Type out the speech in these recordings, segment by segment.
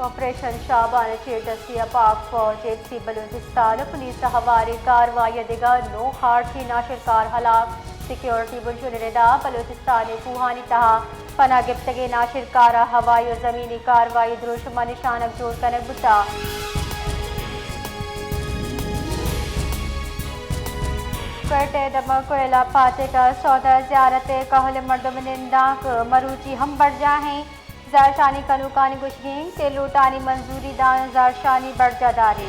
operation शाबान चेटसिया पाक फौज FC Balochistan police हवारी कार्रवाई दिगा नो हार्थी नाशिरकार हलाक सिक्योरिटी बुलशुनरेदा बलूचिस्तान कुहानी तहा पना गिफ्तगे नाशिरकार हवाई और ज़मीनी कार्रवाई द्रोशमा निशानक जोड़ कनक बुता करते दमकुरेला पाते का सौदा ज़ियारत कहल मर्दमनिंदाक मरूची हम बढ़ जाएं ज़ारशानी कनुकानी गुशगिंग के लूटानी मंजूरी दान ज़ारशानी बर्जादारी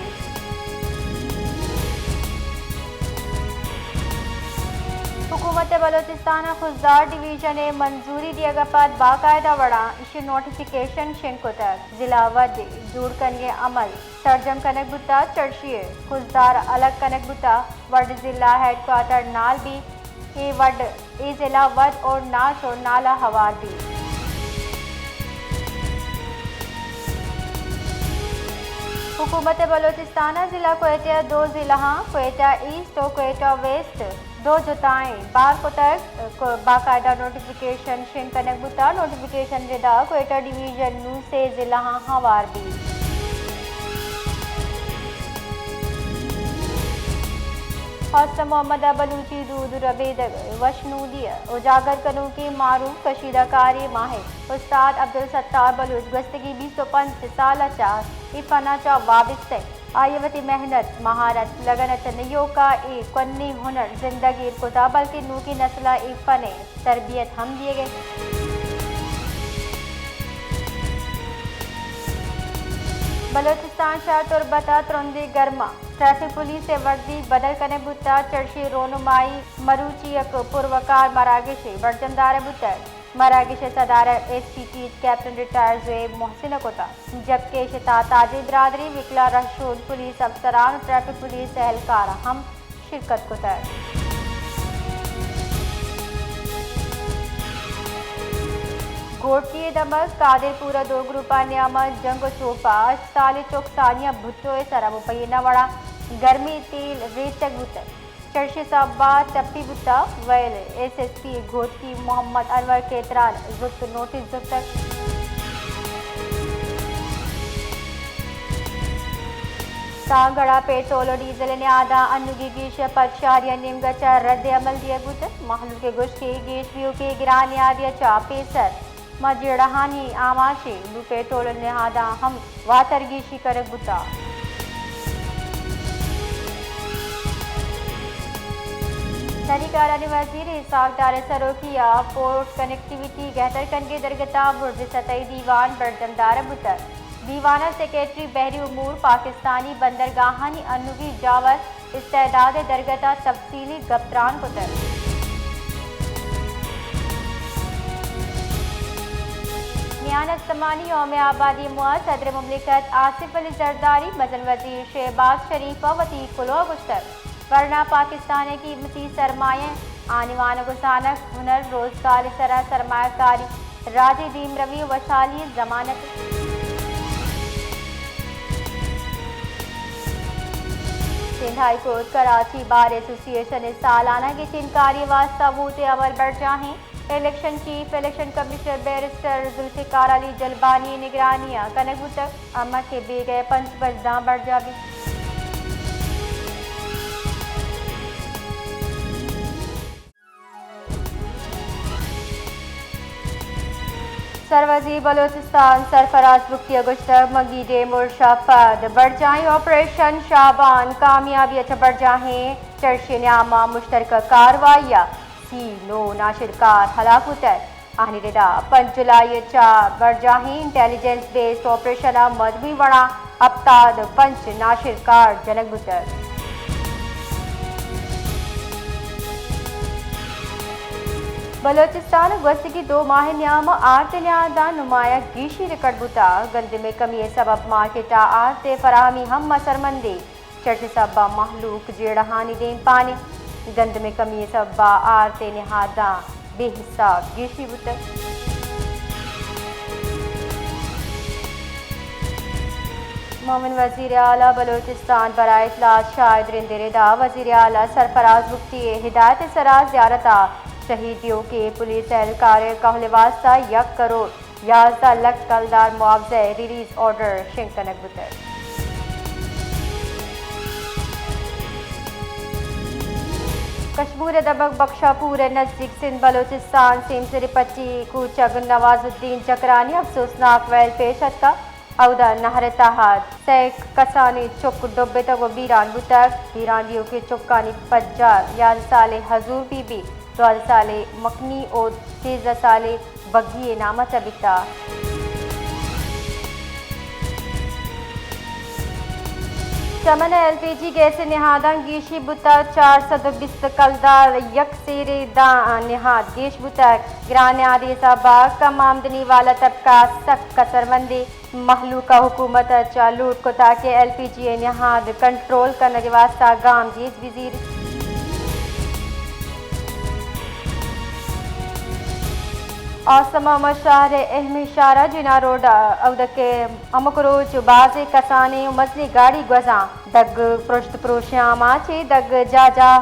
हुकूमत बलोचिस्तान खुजदार डिवीजन ने मंजूरी दिया गपात बाकायदा वड़ा इशू नोटिफिकेशन शिंकुतर जिला वद दूर कनगे अमल सरजम कनक बुता चर्चिए खुजदार अलग कनक बुता वड जिला हेडक्वार्टर नाल भी ए वड ए जिला वद और नाश और नाला हवार भी हुकूमत बलोचिस्तान जिला कोयटा दो जिला कोयटा ईस्ट और कोयटा वेस्ट दो जुताएं बार को तक बाकायदा नोटिफिकेशन शिन कनक बुता नोटिफिकेशन रिदा कोयटा डिवीजन नू से जिला हवार भी हौसला मोहम्मद बलूची दूध रबेद वशनूदिया उजागर कनू की मारूफ कशीदाकारी माहिर उस्ताद अब्दुल सत्तार बलूच गस्तगी 205 साल चार इफना चा वाबिस्ते आयवती मेहनत महारत लगनत नयो का एक कन्नी हुनर जिंदगी खुदा बल्कि नू की नस्ल एक फने तरबियत हम दिए गए बलोचिस्तान शहर तुरबता तुरंदी गर्मा ट्रैफिक पुलिस से वर्दी बदल कने बुता चर्ची रोनुमाई मरूची पूर्वकार मरागिशे बर्जमदार बुतर मरागिश सदार SP captain retire Zuaib Mohsin कोता जबकि शिता ताजी बरादरी विकला रशूद पुलिस अफसरान ट्रैफिक पुलिस एहलकार हम शिरकत कोता घोटकी दमक कादिरपुरा दो ग्रुपा नियामत जंग चोपा साली चौक सानिया भुट्टो सरामुपयना वड़ा गर्मी तेल रेचक बुतर चर्शी साबा टप्पी बुता वैल एसएसपी घोटकी मोहम्मद अनवर केतरान जुत नोटिस जुतक तांगड़ा पेट्रोल और डीजल ने आधा अनुगी गीश पदशारिया निमगचा रद्द अमल दिया बुतर महलू के गुश के गेश व्यू के गिरानी आदिया चा पेसर मजड़हानी आमाशे लू पेट्रोल ने आधा हम वातरगीशी कर बुता सरकारी वजीर सागदार सरोकिया पोर्ट कनेक्टिविटी गहतर कनगे दरगता बुर्ज सतई दीवान बर्दमदार बुतर दीवाना सेक्रेटरी बहरी उमूर पाकिस्तानी बंदरगाहानी अनुगी जावत इस्तेदाद दरगता तफसीली गप्तरान पुतर मियान अस्तमानी यौम आबादी मुआ सदर मुमलिकत आसिफ अली जरदारी मजन वजीर शहबाज शरीफ वती कुलो गुश्तर वरना पाकिस्तान की कीमती सरमाए आने वाला गुसानक हुनर रोजगार सरा सरमाकारी राजी दीम रवि वशाली जमानत Sindh high court Karachi bar association सालाना की चिनकारी वास्ता वोटे अमल बढ़ जाएं election chief election commissioner barrister Zulfiqar Ali Jalbani निगरानिया कनकबू तक अम्मा के बे गए पंच बजदा बढ़ जाबी सरवजी बलोचिस्तान सरफराज बुख्तिया गुश्तर मगीडे मुर्शाफद बढ़ जाएं ऑपरेशन शाबान कामयाबी अच्छा बढ़ जाएं चर्चे न्यामा मुश्तरका कार्रवाइया सी नो नाशिरकार हलाकुतर आहनी रेदा 5 जुलाई चा बढ़ जाएं intelligence based operation Bazmee vada अब्ताद पंच नाशिरकार जनक बुतर बलोचिस्तान गस्त की 2 माह न्याम आरते न्यादा नुमाया गीशी रिकॉर्ड बुता गंद में कमी सबब मार्केटा आरते फराहमी हम मसरमंदी चर्च सबा महलूक जेड़हानी दें पानी गंद में कमी सबा आरते निहादा बेहिसाब गीशी बुता मोमिन वज़ीर आला बलोचिस्तान बराए इत्तलात शाहिद रिंदरेदा वज़ीर आला सरफराज बुख्ती हिदायत सरा ज़ियारता शहीदियों के पुलिस एहलकार कहले वास्ता 1 करोड़ 11 लख कलदार मुआवजे रिलीज ऑर्डर शिंकनक बुतर कश्मीर दबक बख्शापुर नजदीक सिंध बलोचिस्तान सेम से रिपची कूचक नवाजुद्दीन चक्रानी अफसोसनाक वैल पेशत का अवदा नहर तहाद सैक कसानी चुक डुब्बे तक बीरान बुतक बीरानियों के चुक्कानी पज्जार 11 साले हजूर बीबी 12 साले मकनी और 13 साले बग्घी नामा चबिता चमन एलपीजी गैस निहादन गीशी बुता 420 कलदार यक सेरे दा निहाद गेश बुता ग्रान्यादी सबा कम आमदनी वाला तबका सख्त कसरमंदी महलूका हुकूमत चालूट को ताकि एलपीजी निहाद कंट्रोल करने वास्ता गाम जीज वजीर औसम शहर अहमी शारा जिना रोड अवदके अमकरोच बाजे कसाने मसली गाड़ी गुजा दग पृष्ठ प्रोश्यामा चे दग जा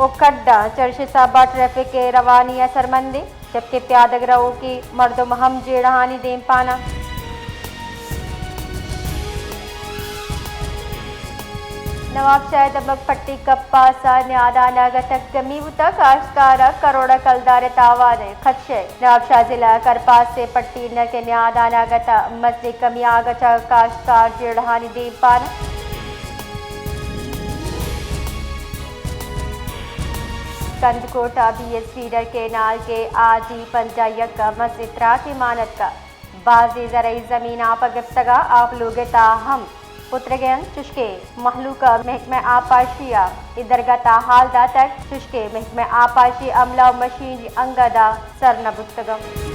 ओखड्डा चर्च साबा ट्रैफिक के रवानी असरमंदी जबकि प्यादग रहो की मर्दम हम जेड़हानी देम पाना नवाब शायद अबक पट्टी कप्पा सा न्यादा नगतक गमीवता काश्तकारा करोड़ा कलदार तावारे खदशे नवाब शाह जिला करपास से पट्टी न के न्यादा नगता मसले कमी आगचा काश्तकार जेड़हानी देव पाना कंदकोटा बीएस फीडर के नाल के आजी पंचायत का मस्जिद की मानत का बाजी जरई जमीन आप गिफ्तगा आप लोग ताहम पुत्रगन चुशके महलूका महकमे आपाशिया इधरगता हालदा तक चुशके महकमे आपाशी अमला मशीन अंगदा सरनबुस्तगम